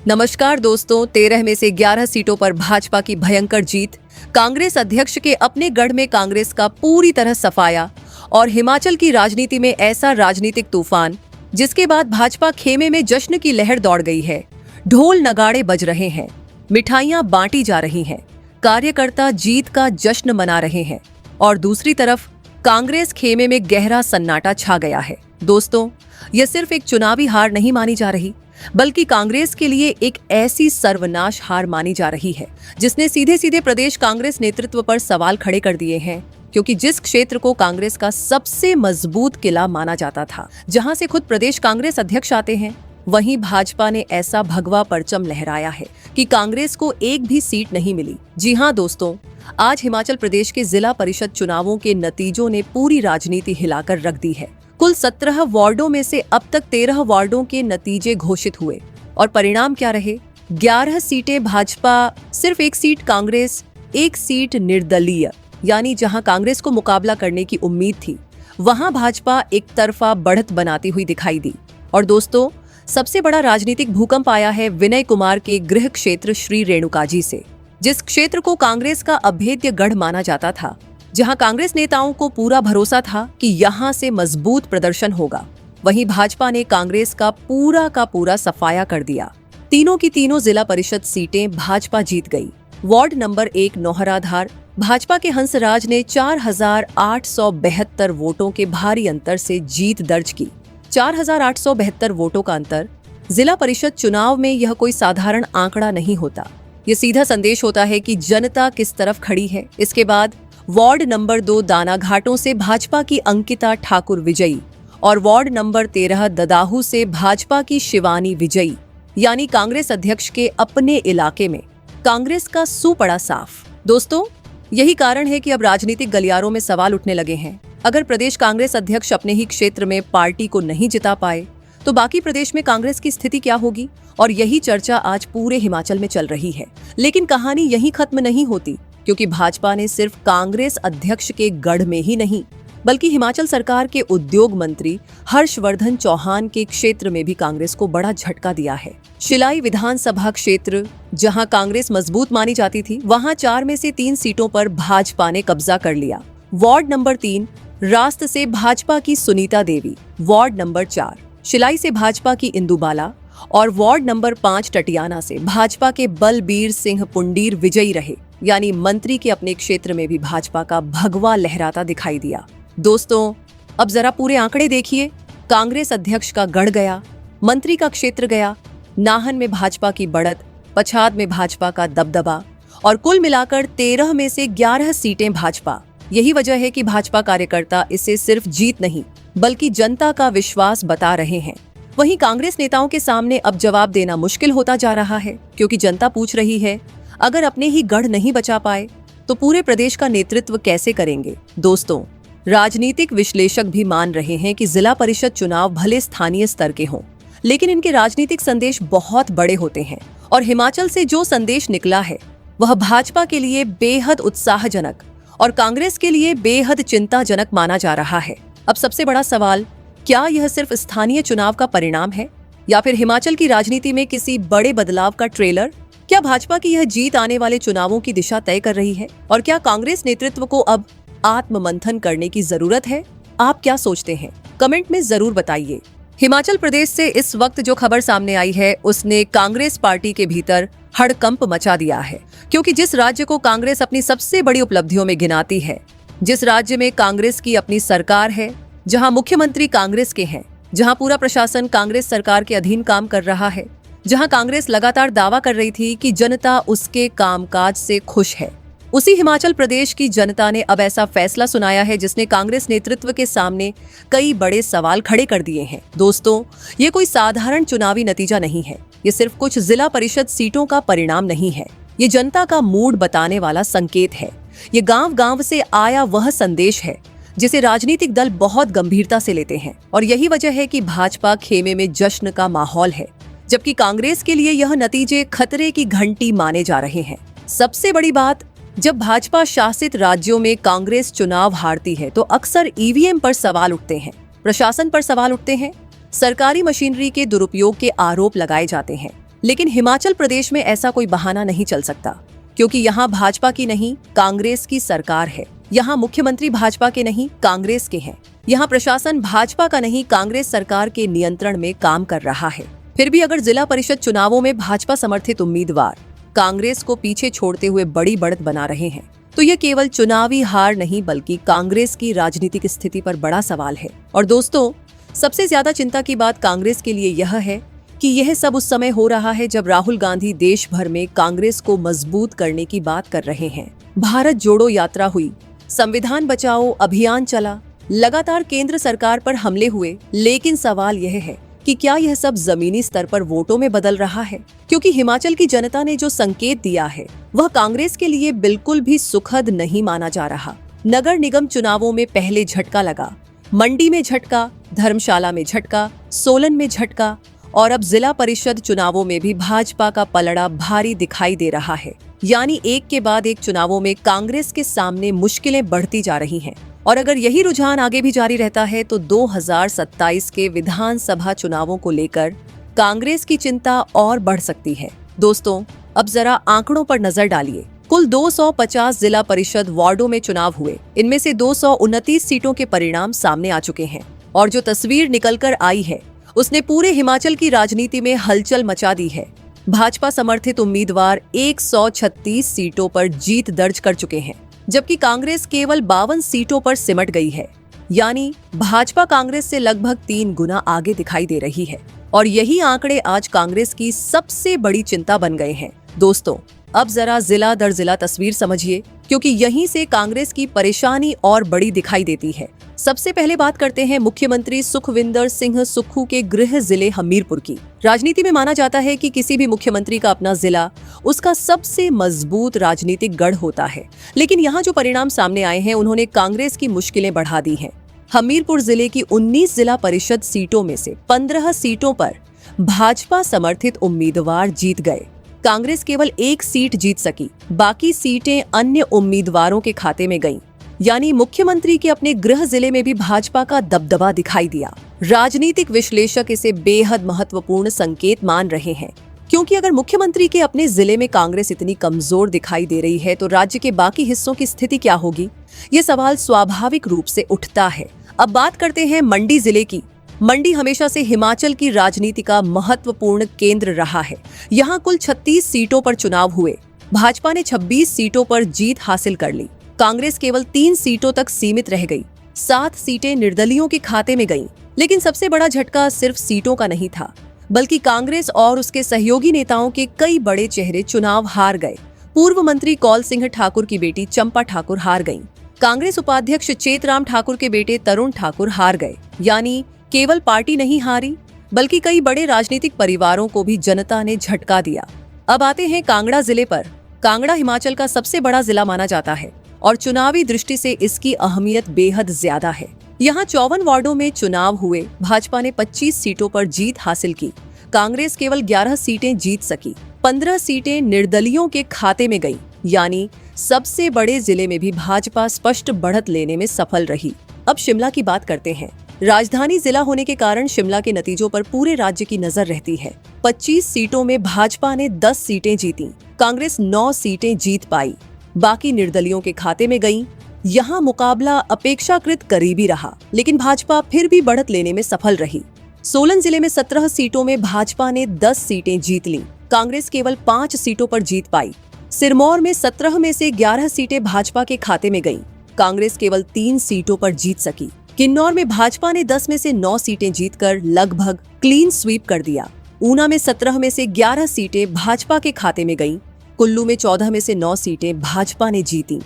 नमस्कार दोस्तों, 13 में से 11 सीटों पर भाजपा की भयंकर जीत, कांग्रेस अध्यक्ष के अपने गढ़ में कांग्रेस का पूरी तरह सफाया और हिमाचल की राजनीति में ऐसा राजनीतिक तूफान जिसके बाद भाजपा खेमे में जश्न की लहर दौड़ गई है। ढोल नगाड़े बज रहे हैं, मिठाइयां बांटी जा रही हैं, कार्यकर्ता जीत का जश्न मना रहे हैं और दूसरी तरफ कांग्रेस खेमे में गहरा सन्नाटा छा गया है। दोस्तों, यह सिर्फ एक चुनावी हार नहीं मानी जा रही, बल्कि कांग्रेस के लिए एक ऐसी सर्वनाश हार मानी जा रही है जिसने सीधे सीधे प्रदेश कांग्रेस नेतृत्व पर सवाल खड़े कर दिए हैं। क्योंकि जिस क्षेत्र को कांग्रेस का सबसे मजबूत किला माना जाता था, जहां से खुद प्रदेश कांग्रेस अध्यक्ष आते हैं, वहीं भाजपा ने ऐसा भगवा परचम लहराया है कि कांग्रेस को एक भी सीट नहीं मिली। जी हां दोस्तों, आज हिमाचल प्रदेश के जिला परिषद चुनावों के नतीजों ने पूरी राजनीति हिलाकर रख दी है। कुल 17 वार्डों में से अब तक 13 वार्डों के नतीजे घोषित हुए और परिणाम क्या रहे? 11 सीटें भाजपा, सिर्फ 1 सीट कांग्रेस, 1 सीट निर्दलीय, यानी जहां कांग्रेस को मुकाबला करने की उम्मीद थी, वहां भाजपा एक तरफा बढ़त बनाती हुई दिखाई दी। और दोस्तों, सबसे बड़ा राजनीतिक भूकंप आया है विनय कुमार के गृह क्षेत्र श्री रेणुकाजी से, जिस क्षेत्र को कांग्रेस का अभेद्य गढ़ माना जाता था, जहां कांग्रेस नेताओं को पूरा भरोसा था कि यहां से मजबूत प्रदर्शन होगा। वहीं भाजपा ने कांग्रेस का पूरा सफाया कर दिया। तीनों की तीनों जिला परिषद सीटें भाजपा जीत गई। वार्ड नंबर 1 नौहराधार, भाजपा के हंसराज ने 4,872 वोटों के भारी अंतर से जीत दर्ज की। 4,872 वोटों का अंतर जिला परिषद चुनाव में यह कोई साधारण आंकड़ा नहीं होता। ये सीधा संदेश होता है कि जनता किस तरफ खड़ी है। इसके बाद वार्ड नंबर 2 दाना घाटों से भाजपा की अंकिता ठाकुर विजयी और वार्ड नंबर 13 ददाहू से भाजपा की शिवानी विजयी, यानी कांग्रेस अध्यक्ष के अपने इलाके में कांग्रेस का सू पड़ा साफ। दोस्तों, यही कारण है कि अब राजनीतिक गलियारों में सवाल उठने लगे हैं। अगर प्रदेश कांग्रेस अध्यक्ष अपने ही क्षेत्र में पार्टी को नहीं जिता पाए तो बाकी प्रदेश में कांग्रेस की स्थिति क्या होगी? और यही चर्चा आज पूरे हिमाचल में चल रही है। लेकिन कहानी यहीं खत्म नहीं होती, क्योंकि भाजपा ने सिर्फ कांग्रेस अध्यक्ष के गढ़ में ही नहीं, बल्कि हिमाचल सरकार के उद्योग मंत्री हर्षवर्धन चौहान के क्षेत्र में भी कांग्रेस को बड़ा झटका दिया है। शिलाई विधानसभा क्षेत्र, जहां कांग्रेस मजबूत मानी जाती थी, वहां 4 में से 3 सीटों पर भाजपा ने कब्जा कर लिया। वार्ड नंबर 3 रास्त से भाजपा की सुनीता देवी, वार्ड नंबर 4 शिलाई से भाजपा की इंदुबाला और वार्ड नंबर 5 टटियाना से भाजपा के बलबीर सिंह पुंडीर विजयी रहे, यानी मंत्री के अपने क्षेत्र में भी भाजपा का भगवा लहराता दिखाई दिया। दोस्तों, अब जरा पूरे आंकड़े देखिए। कांग्रेस अध्यक्ष का गढ़ गया, मंत्री का क्षेत्र गया, नाहन में भाजपा की बढ़त, पछाद में भाजपा का दबदबा और कुल मिलाकर 13 में से 11 सीटें भाजपा। यही वजह है कि भाजपा कार्यकर्ता इसे सिर्फ जीत नहीं, बल्कि जनता का विश्वास बता रहे हैं। वहीं कांग्रेस नेताओं के सामने अब जवाब देना मुश्किल होता जा रहा है, क्योंकि जनता पूछ रही है, अगर अपने ही गढ़ नहीं बचा पाए तो पूरे प्रदेश का नेतृत्व कैसे करेंगे? दोस्तों, राजनीतिक विश्लेषक भी मान रहे हैं कि जिला परिषद चुनाव भले स्थानीय स्तर के हों, लेकिन इनके राजनीतिक संदेश बहुत बड़े होते हैं। और हिमाचल से जो संदेश निकला है वह भाजपा के लिए बेहद उत्साहजनक और कांग्रेस के लिए बेहद चिंताजनक माना जा रहा है। अब सबसे बड़ा सवाल, क्या यह सिर्फ स्थानीय चुनाव का परिणाम है या फिर हिमाचल की राजनीति में किसी बड़े बदलाव का ट्रेलर? क्या भाजपा की यह जीत आने वाले चुनावों की दिशा तय कर रही है? और क्या कांग्रेस नेतृत्व को अब आत्ममंथन करने की जरूरत है? आप क्या सोचते हैं? कमेंट में जरूर बताइए। हिमाचल प्रदेश से इस वक्त जो खबर सामने आई है, उसने कांग्रेस पार्टी के भीतर हड़कंप मचा दिया है। क्योंकि जिस राज्य को कांग्रेस अपनी सबसे बड़ी उपलब्धियों में गिनाती है, जिस राज्य में कांग्रेस की अपनी सरकार है, जहां मुख्यमंत्री कांग्रेस के हैं, जहां पूरा प्रशासन कांग्रेस सरकार के अधीन काम कर रहा है, जहां कांग्रेस लगातार दावा कर रही थी कि जनता उसके कामकाज से खुश है, उसी हिमाचल प्रदेश की जनता ने अब ऐसा फैसला सुनाया है जिसने कांग्रेस नेतृत्व के सामने कई बड़े सवाल खड़े कर दिए हैं। दोस्तों, ये कोई साधारण चुनावी नतीजा नहीं है। ये सिर्फ कुछ जिला परिषद सीटों का परिणाम नहीं है। ये जनता का मूड बताने वाला संकेत है। ये गांव-गांव से आया वह संदेश है जिसे राजनीतिक दल बहुत गंभीरता से लेते हैं। और यही वजह है कि भाजपा खेमे में जश्न का माहौल है, जबकि कांग्रेस के लिए यह नतीजे खतरे की घंटी माने जा रहे हैं। सबसे बड़ी बात, जब भाजपा शासित राज्यों में कांग्रेस चुनाव हारती है तो अक्सर ईवीएम पर सवाल उठते हैं, प्रशासन पर सवाल उठते हैं, सरकारी मशीनरी के दुरुपयोग के आरोप लगाए जाते हैं। लेकिन हिमाचल प्रदेश में ऐसा कोई बहाना नहीं चल सकता, क्योंकि यहाँ भाजपा की नहीं कांग्रेस की सरकार है। यहाँ मुख्यमंत्री भाजपा के नहीं कांग्रेस के हैं। यहाँ प्रशासन भाजपा का नहीं कांग्रेस सरकार के नियंत्रण में काम कर रहा है। फिर भी अगर जिला परिषद चुनावों में भाजपा समर्थित उम्मीदवार कांग्रेस को पीछे छोड़ते हुए बड़ी बढ़त बना रहे हैं, तो यह केवल चुनावी हार नहीं बल्कि कांग्रेस की राजनीतिक स्थिति पर बड़ा सवाल है। और दोस्तों, सबसे ज्यादा चिंता की बात कांग्रेस के लिए यह है कि यह सब उस समय हो रहा है जब राहुल गांधी देश भर में कांग्रेस को मजबूत करने की बात कर रहे हैं। भारत जोड़ो यात्रा हुई, संविधान बचाओ अभियान चला, लगातार केंद्र सरकार पर हमले हुए, लेकिन सवाल यह है कि क्या यह सब जमीनी स्तर पर वोटों में बदल रहा है? क्योंकि हिमाचल की जनता ने जो संकेत दिया है वह कांग्रेस के लिए बिल्कुल भी सुखद नहीं माना जा रहा। नगर निगम चुनावों में पहले झटका लगा, मंडी में झटका, धर्मशाला में झटका, सोलन में झटका और अब जिला परिषद चुनावों में भी भाजपा का पलड़ा भारी दिखाई दे रहा है। यानी एक के बाद एक चुनावों में कांग्रेस के सामने मुश्किलें बढ़ती जा रही हैं। और अगर यही रुझान आगे भी जारी रहता है तो 2027 के विधानसभा चुनावों को लेकर कांग्रेस की चिंता और बढ़ सकती है। दोस्तों, अब जरा आंकड़ों पर नजर डालिए। कुल 250 जिला परिषद वार्डों में चुनाव हुए। इनमें से 229 सीटों के परिणाम सामने आ चुके हैं और जो तस्वीर निकलकर आई है उसने पूरे हिमाचल की राजनीति में हलचल मचा दी है। भाजपा समर्थित उम्मीदवार 136 सीटों पर जीत दर्ज कर चुके हैं, जबकि कांग्रेस केवल 52 सीटों पर सिमट गई है। यानी भाजपा कांग्रेस से लगभग 3 गुना आगे दिखाई दे रही है और यही आंकड़े आज कांग्रेस की सबसे बड़ी चिंता बन गए हैं। दोस्तों, अब जरा जिला दर जिला तस्वीर समझिए, क्योंकि यहीं से कांग्रेस की परेशानी और बड़ी दिखाई देती है। सबसे पहले बात करते हैं मुख्यमंत्री सुखविंदर सिंह सुक्खू के गृह जिले हमीरपुर की। राजनीति में माना जाता है कि किसी भी मुख्यमंत्री का अपना जिला उसका सबसे मजबूत राजनीतिक गढ़ होता है, लेकिन यहाँ जो परिणाम सामने आए हैं उन्होंने कांग्रेस की मुश्किलें बढ़ा दी हैं। हमीरपुर जिले की 19 जिला परिषद सीटों में से 15 सीटों पर भाजपा समर्थित उम्मीदवार जीत गए। कांग्रेस केवल 1 सीट जीत सकी, बाकी सीटें अन्य उम्मीदवारों के खाते में गईं। यानी मुख्यमंत्री के अपने गृह जिले में भी भाजपा का दबदबा दिखाई दिया। राजनीतिक विश्लेषक इसे बेहद महत्वपूर्ण संकेत मान रहे हैं, क्योंकि अगर मुख्यमंत्री के अपने जिले में कांग्रेस इतनी कमजोर दिखाई दे रही है तो राज्य के बाकी हिस्सों की स्थिति क्या होगी? ये सवाल स्वाभाविक रूप से उठता है। अब बात करते हैं मंडी जिले की। मंडी हमेशा से हिमाचल की राजनीति का महत्वपूर्ण केंद्र रहा है। यहाँ कुल 36 सीटों पर चुनाव हुए। भाजपा ने 26 सीटों पर जीत हासिल कर ली। कांग्रेस केवल 3 सीटों तक सीमित रह गई। 7 सीटें निर्दलियों के खाते में गईं। लेकिन सबसे बड़ा झटका सिर्फ सीटों का नहीं था, बल्कि कांग्रेस और उसके सहयोगी नेताओं के कई बड़े चेहरे चुनाव हार गए। पूर्व मंत्री कौल सिंह ठाकुर की बेटी चंपा ठाकुर हार गईं। कांग्रेस उपाध्यक्ष चेतराम ठाकुर के बेटे तरुण ठाकुर हार गए। यानी केवल पार्टी नहीं हारी, बल्कि कई बड़े राजनीतिक परिवारों को भी जनता ने झटका दिया। अब आते हैं कांगड़ा जिले पर। कांगड़ा हिमाचल का सबसे बड़ा जिला माना जाता है और चुनावी दृष्टि से इसकी अहमियत बेहद ज्यादा है। यहाँ 54 वार्डों में चुनाव हुए। भाजपा ने 25 सीटों पर जीत हासिल की। कांग्रेस केवल 11 सीटें जीत सकी। 15 सीटें निर्दलियों के खाते में गईं। यानी सबसे बड़े जिले में भी भाजपा स्पष्ट बढ़त लेने में सफल रही। अब शिमला की बात करते हैं। राजधानी जिला होने के कारण शिमला के नतीजों पर पूरे राज्य की नजर रहती है। 25 सीटों में भाजपा ने 10 सीटें जीती। कांग्रेस 9 सीटें जीत पाई, बाकी निर्दलियों के खाते में गईं। यहाँ मुकाबला अपेक्षाकृत करीबी रहा, लेकिन भाजपा फिर भी बढ़त लेने में सफल रही। सोलन जिले में 17 सीटों में भाजपा ने 10 सीटें जीत लीं। कांग्रेस केवल 5 सीटों पर जीत पाई। सिरमौर में 17 में से 11 सीटें भाजपा के खाते में गईं। कांग्रेस केवल 3 सीटों पर जीत सकी। किन्नौर में भाजपा ने 10 में से 9 सीटें जीतकर लगभग क्लीन स्वीप कर दिया। ऊना में 17 में से 11 सीटें भाजपा के खाते में गईं। कुल्लू में 14 में से 9 सीटें भाजपा ने जीती।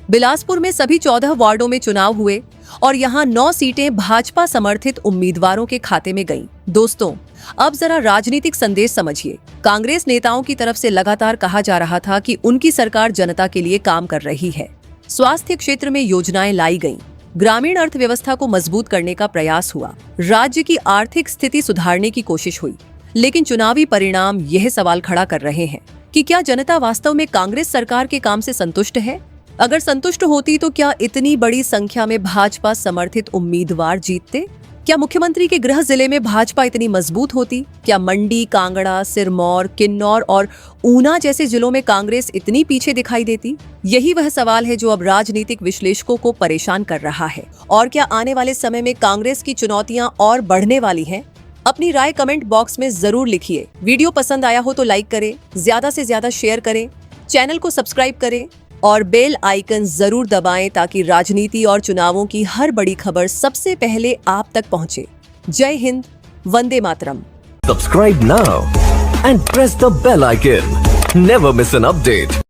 बिलासपुर में सभी 14 वार्डों में चुनाव हुए और यहाँ 9 सीटें भाजपा समर्थित उम्मीदवारों के खाते में गईं। दोस्तों, अब जरा राजनीतिक संदेश समझिए। कांग्रेस नेताओं की तरफ से लगातार कहा जा रहा था कि उनकी सरकार जनता के लिए काम कर रही है। स्वास्थ्य क्षेत्र में योजनाएं लाई गईं। ग्रामीण अर्थव्यवस्था को मजबूत करने का प्रयास हुआ। राज्य की आर्थिक स्थिति सुधारने की कोशिश हुई। लेकिन चुनावी परिणाम यह सवाल खड़ा कर रहे हैं कि क्या जनता वास्तव में कांग्रेस सरकार के काम से संतुष्ट है? अगर संतुष्ट होती तो क्या इतनी बड़ी संख्या में भाजपा समर्थित उम्मीदवार जीतते? क्या मुख्यमंत्री के गृह जिले में भाजपा इतनी मजबूत होती? क्या मंडी, कांगड़ा, सिरमौर, किन्नौर और ऊना जैसे जिलों में कांग्रेस इतनी पीछे दिखाई देती? यही वह सवाल है जो अब राजनीतिक विश्लेषकों को परेशान कर रहा है। और क्या आने वाले समय में कांग्रेस की चुनौतियां और बढ़ने वाली हैं? अपनी राय कमेंट बॉक्स में जरूर लिखिए। वीडियो पसंद आया हो तो लाइक करें, ज्यादा से ज्यादा शेयर करें, चैनल को सब्सक्राइब करें और बेल आइकन जरूर दबाएं ताकि राजनीति और चुनावों की हर बड़ी खबर सबसे पहले आप तक पहुंचे। जय Hind, Vande Mataram. Subscribe now and press the bell icon. Never miss an update.